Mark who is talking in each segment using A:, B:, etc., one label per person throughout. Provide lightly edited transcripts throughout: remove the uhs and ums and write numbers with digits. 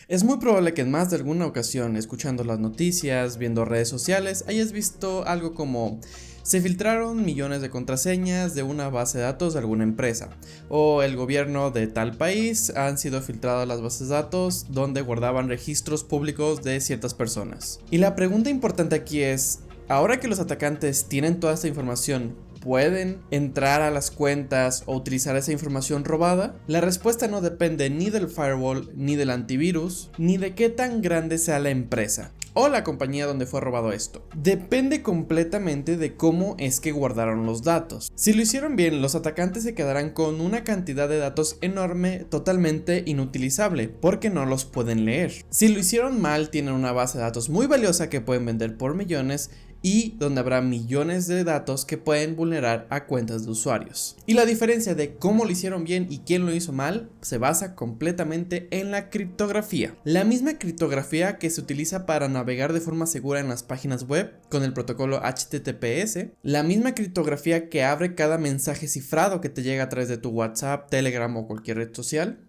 A: Es muy probable que en más de alguna ocasión, escuchando las noticias, viendo redes sociales, hayas visto algo como: se filtraron millones de contraseñas de una base de datos de alguna empresa, o el gobierno de tal país han sido filtradas las bases de datos donde guardaban registros públicos de ciertas personas. Y la pregunta importante aquí es: ahora que los atacantes tienen toda esta información, ¿pueden entrar a las cuentas o utilizar esa información robada? La respuesta no depende ni del firewall, ni del antivirus, ni de qué tan grande sea la empresa o la compañía donde fue robado esto. Depende completamente de cómo es que guardaron los datos. Si lo hicieron bien, los atacantes se quedarán con una cantidad de datos enorme, totalmente inutilizable, porque no los pueden leer. Si lo hicieron mal, tienen una base de datos muy valiosa que pueden vender por millones, y donde habrá millones de datos que pueden vulnerar a cuentas de usuarios. Y la diferencia de cómo lo hicieron bien y quién lo hizo mal se basa completamente en la criptografía. La misma criptografía que se utiliza para navegar de forma segura en las páginas web con el protocolo HTTPS, la misma criptografía que abre cada mensaje cifrado que te llega a través de tu WhatsApp, Telegram o cualquier red social,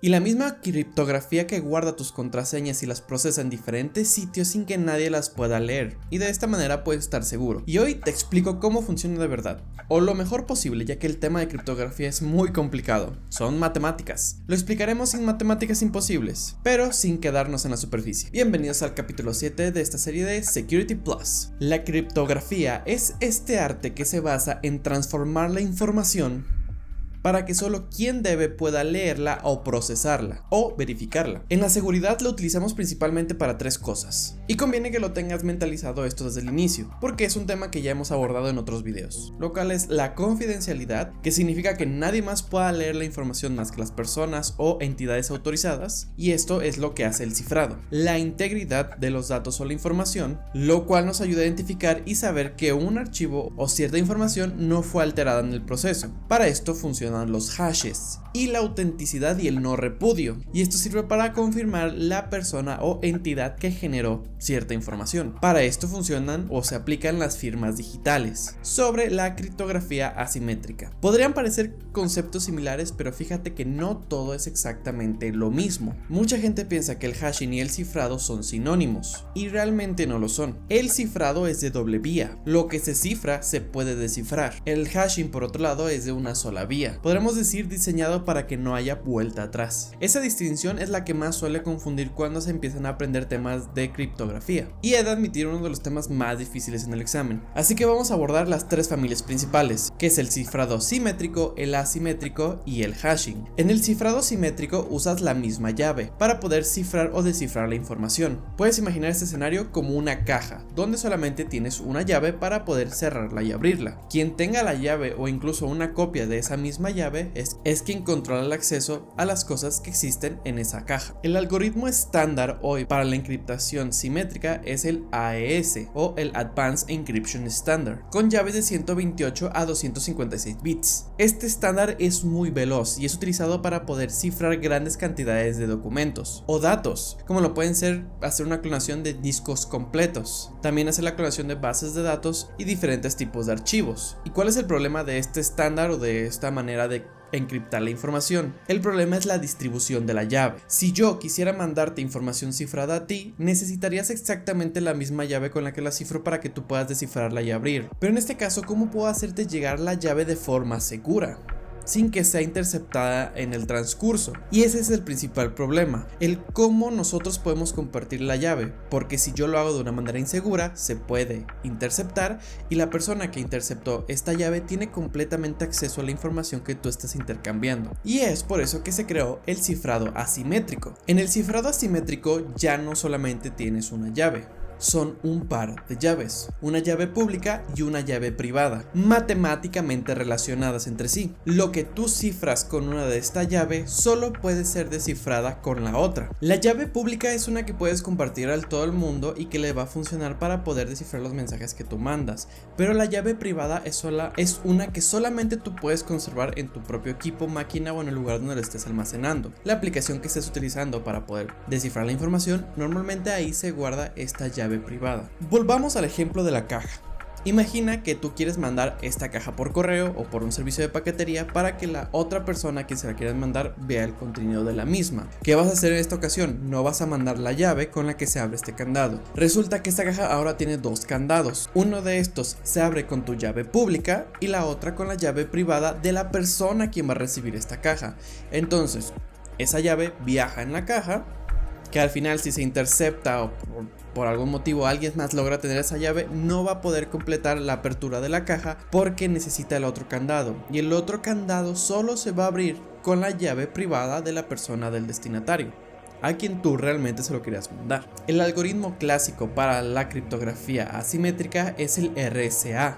A: y la misma criptografía que guarda tus contraseñas y las procesa en diferentes sitios sin que nadie las pueda leer, y de esta manera puedes estar seguro. Y hoy te explico cómo funciona de verdad, o lo mejor posible, ya que el tema de criptografía es muy complicado. Son matemáticas. Lo explicaremos sin matemáticas imposibles, pero sin quedarnos en la superficie. Bienvenidos al capítulo 7 de esta serie de Security Plus. La criptografía es este arte que se basa en transformar la información para que solo quien debe pueda leerla o procesarla o verificarla. En la seguridad lo utilizamos principalmente para tres cosas, y conviene que lo tengas mentalizado esto desde el inicio, porque es un tema que ya hemos abordado en otros videos, lo cual es la confidencialidad, que significa que nadie más pueda leer la información más que las personas o entidades autorizadas, y esto es lo que hace el cifrado. La integridad de los datos o la información, lo cual nos ayuda a identificar y saber que un archivo o cierta información no fue alterada en el proceso. Para esto funcionan los hashes, y la autenticidad y el no repudio, y esto sirve para confirmar la persona o entidad que generó cierta información. Para esto funcionan o se aplican las firmas digitales. Sobre la criptografía asimétrica, podrían parecer conceptos similares, pero fíjate que no todo es exactamente lo mismo. Mucha gente piensa que el hashing y el cifrado son sinónimos, y realmente no lo son. El cifrado es de doble vía, lo que se cifra se puede descifrar. El hashing, por otro lado, es de una sola vía, podremos decir diseñado para que no haya vuelta atrás. Esa distinción es la que más suele confundir cuando se empiezan a aprender temas de criptografía, y he de admitir uno de los temas más difíciles en el examen. Así que vamos a abordar las tres familias principales, que es el cifrado simétrico, el asimétrico y el hashing. En el cifrado simétrico usas la misma llave para poder cifrar o descifrar la información. Puedes imaginar este escenario como una caja, donde solamente tienes una llave para poder cerrarla y abrirla. Quien tenga la llave o incluso una copia de esa misma llave es quien controla el acceso a las cosas que existen en esa caja. El algoritmo estándar hoy para la encriptación simétrica es el AES o el Advanced Encryption Standard, con llaves de 128 a 256 bits. Este estándar es muy veloz y es utilizado para poder cifrar grandes cantidades de documentos o datos, como lo pueden ser hacer una clonación de discos completos, también hacer la clonación de bases de datos y diferentes tipos de archivos. ¿Y cuál es el problema de este estándar o de esta manera de encriptar la información? El problema es la distribución de la llave. Si yo quisiera mandarte información cifrada a ti, necesitarías exactamente la misma llave con la que la cifro para que tú puedas descifrarla y abrir. Pero en este caso, ¿cómo puedo hacerte llegar la llave de forma segura, sin que sea interceptada en el transcurso? Y ese es el principal problema, el cómo nosotros podemos compartir la llave, porque si yo lo hago de una manera insegura, se puede interceptar y la persona que interceptó esta llave tiene completamente acceso a la información que tú estás intercambiando. Y es por eso que se creó el cifrado asimétrico. En el cifrado asimétrico ya no solamente tienes una llave, son un par de llaves, una llave pública y una llave privada, matemáticamente relacionadas entre sí. Lo que tú cifras con una de esta llave solo puede ser descifrada con la otra. La llave pública es una que puedes compartir a todo el mundo y que le va a funcionar para poder descifrar los mensajes que tú mandas, pero la llave privada es una que solamente tú puedes conservar en tu propio equipo, máquina o en el lugar donde lo estés almacenando. La aplicación que estés utilizando para poder descifrar la información, normalmente ahí se guarda esta llave privada. Volvamos al ejemplo de la caja. Imagina que tú quieres mandar esta caja por correo o por un servicio de paquetería para que la otra persona que se la quieras mandar vea el contenido de la misma. ¿Qué vas a hacer en esta ocasión? No vas a mandar la llave con la que se abre este candado. Resulta que esta caja ahora tiene dos candados. Uno de estos se abre con tu llave pública y la otra con la llave privada de la persona quien va a recibir esta caja. Entonces, esa llave viaja en la caja, que al final si se intercepta o por algún motivo alguien más logra tener esa llave, no va a poder completar la apertura de la caja porque necesita el otro candado, y el otro candado solo se va a abrir con la llave privada de la persona del destinatario, a quien tú realmente se lo querías mandar. El algoritmo clásico para la criptografía asimétrica es el RSA.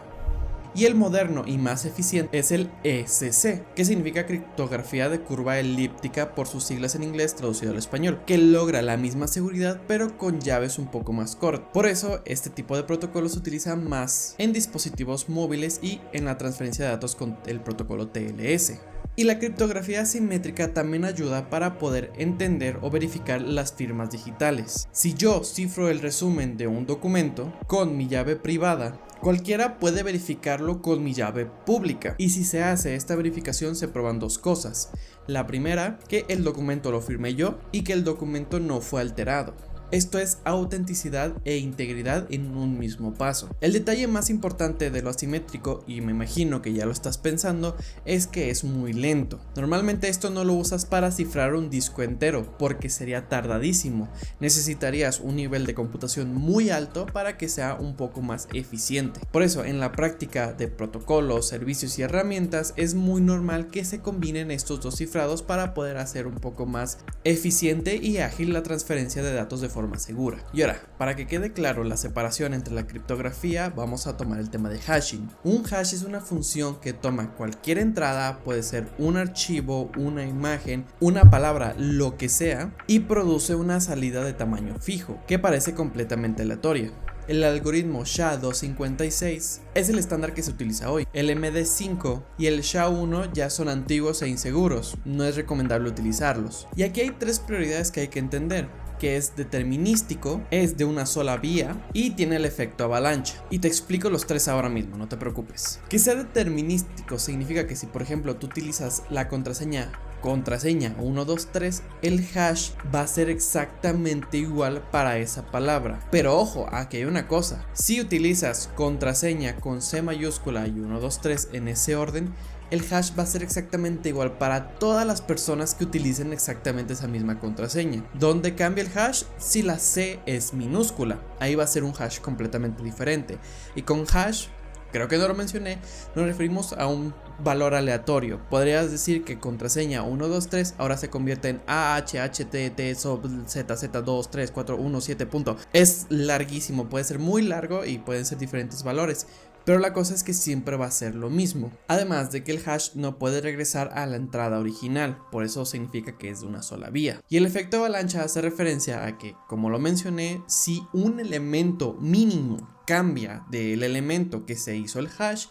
A: Y el moderno y más eficiente es el ECC, que significa criptografía de curva elíptica por sus siglas en inglés traducido al español, que logra la misma seguridad pero con llaves un poco más cortas. Por eso este tipo de protocolo se utiliza más en dispositivos móviles y en la transferencia de datos con el protocolo TLS. Y la criptografía asimétrica también ayuda para poder entender o verificar las firmas digitales. Si yo cifro el resumen de un documento con mi llave privada, cualquiera puede verificarlo con mi llave pública. Y si se hace esta verificación se prueban dos cosas. La primera, que el documento lo firmé yo y que el documento no fue alterado. Esto es autenticidad e integridad en un mismo paso. El detalle más importante de lo asimétrico, y me imagino que ya lo estás pensando, es que es muy lento. Normalmente esto no lo usas para cifrar un disco entero porque sería tardadísimo. Necesitarías un nivel de computación muy alto para que sea un poco más eficiente. Por eso en la práctica de protocolos, servicios y herramientas es muy normal que se combinen estos dos cifrados para poder hacer un poco más eficiente y ágil la transferencia de datos de forma segura. Y ahora, para que quede claro la separación entre la criptografía, vamos a tomar el tema de hashing. Un hash es una función que toma cualquier entrada, puede ser un archivo, una imagen, una palabra, lo que sea, y produce una salida de tamaño fijo, que parece completamente aleatoria. El algoritmo SHA-256 es el estándar que se utiliza hoy. El MD5 y el SHA-1 ya son antiguos e inseguros, no es recomendable utilizarlos. Y aquí hay tres prioridades que hay que entender, que es determinístico, es de una sola vía y tiene el efecto avalancha. Y te explico los tres ahora mismo, no te preocupes. Que sea determinístico significa que si por ejemplo tú utilizas la contraseña 123, el hash va a ser exactamente igual para esa palabra. Pero ojo, aquí hay una cosa: si utilizas contraseña con C mayúscula y 123 en ese orden, el hash va a ser exactamente igual para todas las personas que utilicen exactamente esa misma contraseña. ¿Dónde cambia el hash? Si la C es minúscula, ahí va a ser un hash completamente diferente. Y con hash, creo que no lo mencioné, nos referimos a un valor aleatorio. Podrías decir que contraseña 123 ahora se convierte en AHHTTZZ234117. Es larguísimo, puede ser muy largo y pueden ser diferentes valores. Pero la cosa es que siempre va a ser lo mismo. Además de que el hash no puede regresar a la entrada original, por eso significa que es de una sola vía. Y el efecto avalancha hace referencia a que, como lo mencioné, si un elemento mínimo cambia del elemento que se hizo el hash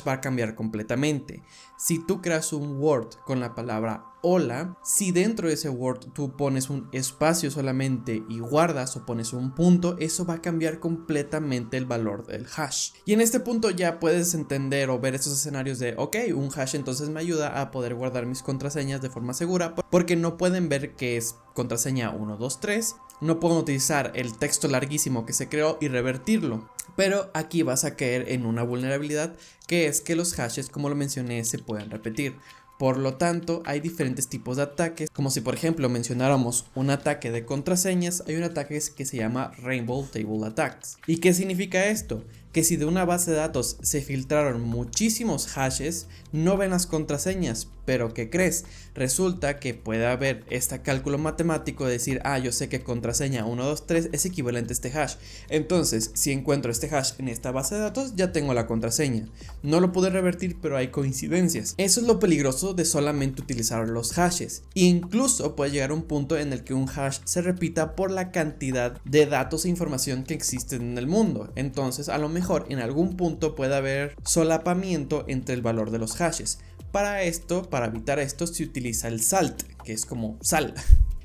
A: va a cambiar completamente. Si tú creas un Word con la palabra hola, si dentro de ese Word tú pones un espacio solamente y guardas o pones un punto, eso va a cambiar completamente el valor del hash. Y en este punto ya puedes entender o ver esos escenarios de ok, un hash entonces me ayuda a poder guardar mis contraseñas de forma segura, porque no pueden ver que es contraseña 123, no pueden utilizar el texto larguísimo que se creó y revertirlo. Pero aquí vas a caer en una vulnerabilidad, que es que los hashes, como lo mencioné, se pueden repetir. Por lo tanto, hay diferentes tipos de ataques, como si por ejemplo mencionáramos un ataque de contraseñas, hay un ataque que se llama Rainbow Table Attacks. ¿Y qué significa esto? Que si de una base de datos se filtraron muchísimos hashes, no ven las contraseñas, pero ¿qué crees? Resulta que puede haber este cálculo matemático de decir, yo sé que contraseña 123 es equivalente a este hash, entonces si encuentro este hash en esta base de datos ya tengo la contraseña. No lo pude revertir, pero hay coincidencias. Eso es lo peligroso de solamente utilizar los hashes. Incluso puede llegar a un punto en el que un hash se repita por la cantidad de datos e información que existen en el mundo. Entonces a lo mejor en algún punto puede haber solapamiento entre el valor de los hashes. Para evitar esto, se utiliza el salt, que es como sal.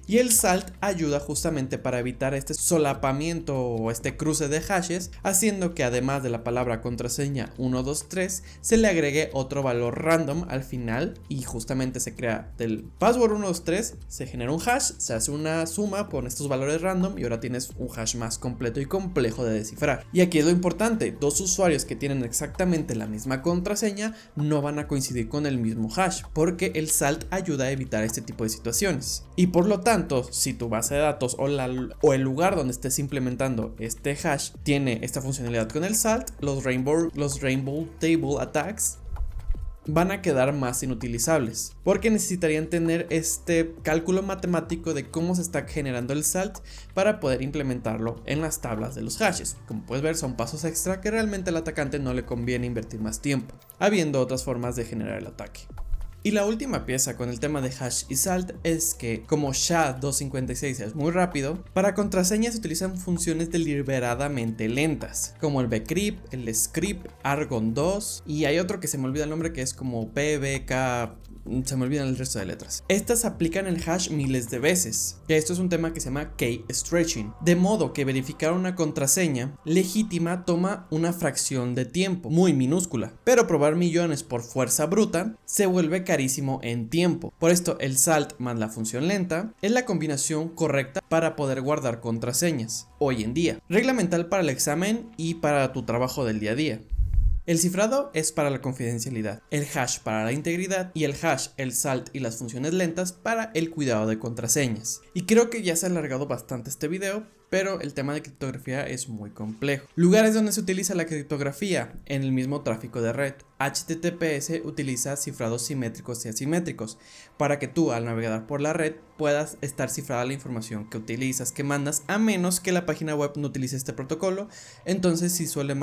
A: Y el salt ayuda justamente para evitar este solapamiento o este cruce de hashes, haciendo que además de la palabra contraseña 123 se le agregue otro valor random al final y justamente se crea del password 123, se genera un hash, se hace una suma con estos valores random y ahora tienes un hash más completo y complejo de descifrar. Y aquí es lo importante, dos usuarios que tienen exactamente la misma contraseña no van a coincidir con el mismo hash, porque el salt ayuda a evitar este tipo de situaciones. Y por lo tanto, si tu base de datos o el lugar donde estés implementando este hash tiene esta funcionalidad con el salt, los Rainbow Table Attacks van a quedar más inutilizables, porque necesitarían tener este cálculo matemático de cómo se está generando el salt para poder implementarlo en las tablas de los hashes. Como puedes ver, son pasos extra que realmente al atacante no le conviene invertir más tiempo, habiendo otras formas de generar el ataque. Y la última pieza con el tema de hash y salt es que, como SHA-256 es muy rápido, para contraseñas se utilizan funciones deliberadamente lentas, como el bcrypt, el script, Argon 2 y hay otro que se me olvida el nombre que es como pbk. Se me olvidan el resto de letras. Estas aplican el hash miles de veces, que esto es un tema que se llama key stretching, de modo que verificar una contraseña legítima toma una fracción de tiempo, muy minúscula, pero probar millones por fuerza bruta se vuelve carísimo en tiempo. Por esto el salt más la función lenta es la combinación correcta para poder guardar contraseñas hoy en día. Regla mental para el examen y para tu trabajo del día a día. El cifrado es para la confidencialidad, el hash para la integridad y el hash, el salt y las funciones lentas para el cuidado de contraseñas. Y creo que ya se ha alargado bastante este video, pero el tema de criptografía es muy complejo. Lugares donde se utiliza la criptografía en el mismo tráfico de red. HTTPS utiliza cifrados simétricos y asimétricos para que tú al navegar por la red puedas estar cifrada la información que utilizas, que mandas, a menos que la página web no utilice este protocolo. Entonces sí suele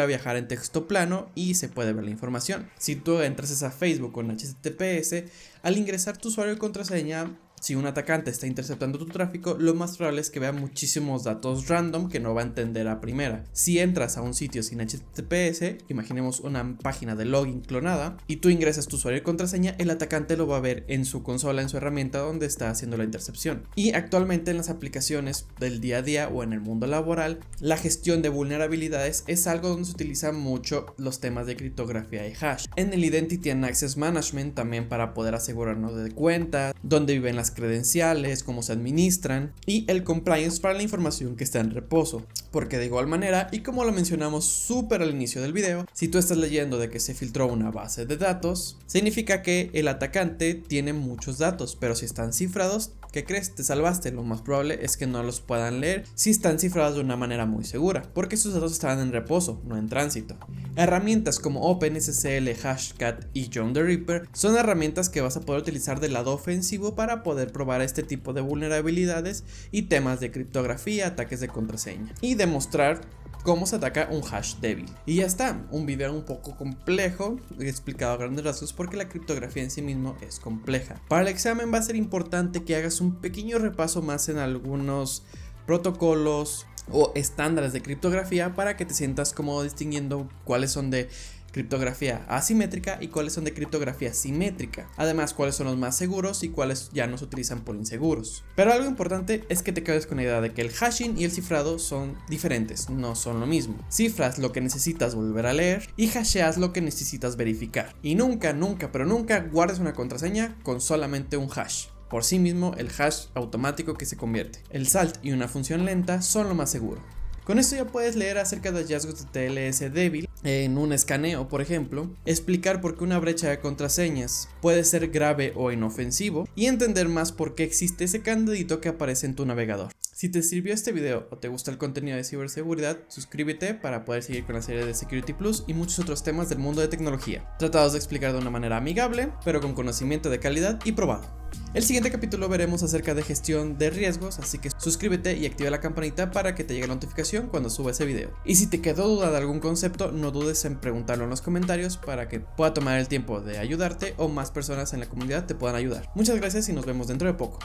A: viajar en texto plano y se puede ver la información. Si tú entras a Facebook con HTTPS, al ingresar tu usuario y contraseña, si un atacante está interceptando tu tráfico, lo más probable es que vea muchísimos datos random que no va a entender a primera. Si entras a un sitio sin HTTPS, imaginemos una página de login clonada, y tú ingresas tu usuario y contraseña, el atacante lo va a ver en su consola, en su herramienta donde está haciendo la intercepción. Y actualmente en las aplicaciones del día a día o en el mundo laboral, la gestión de vulnerabilidades es algo donde se utilizan mucho los temas de criptografía y hash. En el Identity and Access Management también para poder asegurarnos de cuentas, dónde viven las credenciales, cómo se administran, y el compliance para la información que está en reposo, porque de igual manera, y como lo mencionamos súper al inicio del video, si tú estás leyendo de que se filtró una base de datos, significa que el atacante tiene muchos datos, pero si están cifrados, ¿qué crees? Te salvaste. Lo más probable es que no los puedan leer si están cifrados de una manera muy segura, porque sus datos estaban en reposo, no en tránsito. Herramientas como OpenSSL, Hashcat y John the Ripper son herramientas que vas a poder utilizar del lado ofensivo para poder probar este tipo de vulnerabilidades y temas de criptografía, ataques de contraseña y demostrar cómo se ataca un hash débil. Y ya está, un video un poco complejo, explicado a grandes rasgos porque la criptografía en sí mismo es compleja. Para el examen va a ser importante que hagas un pequeño repaso más en algunos protocolos o estándares de criptografía para que te sientas cómodo distinguiendo cuáles son de criptografía asimétrica y cuáles son de criptografía simétrica. Además, cuáles son los más seguros y cuáles ya no se utilizan por inseguros. Pero algo importante es que te quedes con la idea de que el hashing y el cifrado son diferentes, no son lo mismo. Cifras lo que necesitas volver a leer y hasheas lo que necesitas verificar. Y nunca, pero nunca guardes una contraseña con solamente un hash. Por sí mismo, el hash automático que se convierte. El salt y una función lenta son lo más seguro. Con esto ya puedes leer acerca de hallazgos de TLS débil en un escaneo, por ejemplo, explicar por qué una brecha de contraseñas puede ser grave o inofensivo y entender más por qué existe ese candadito que aparece en tu navegador. Si te sirvió este video o te gusta el contenido de ciberseguridad, suscríbete para poder seguir con la serie de Security Plus y muchos otros temas del mundo de tecnología, tratados de explicar de una manera amigable, pero con conocimiento de calidad y probado. El siguiente capítulo veremos acerca de gestión de riesgos, así que suscríbete y activa la campanita para que te llegue la notificación cuando suba ese video. Y si te quedó duda de algún concepto, no dudes en preguntarlo en los comentarios para que pueda tomar el tiempo de ayudarte o más personas en la comunidad te puedan ayudar. Muchas gracias y nos vemos dentro de poco.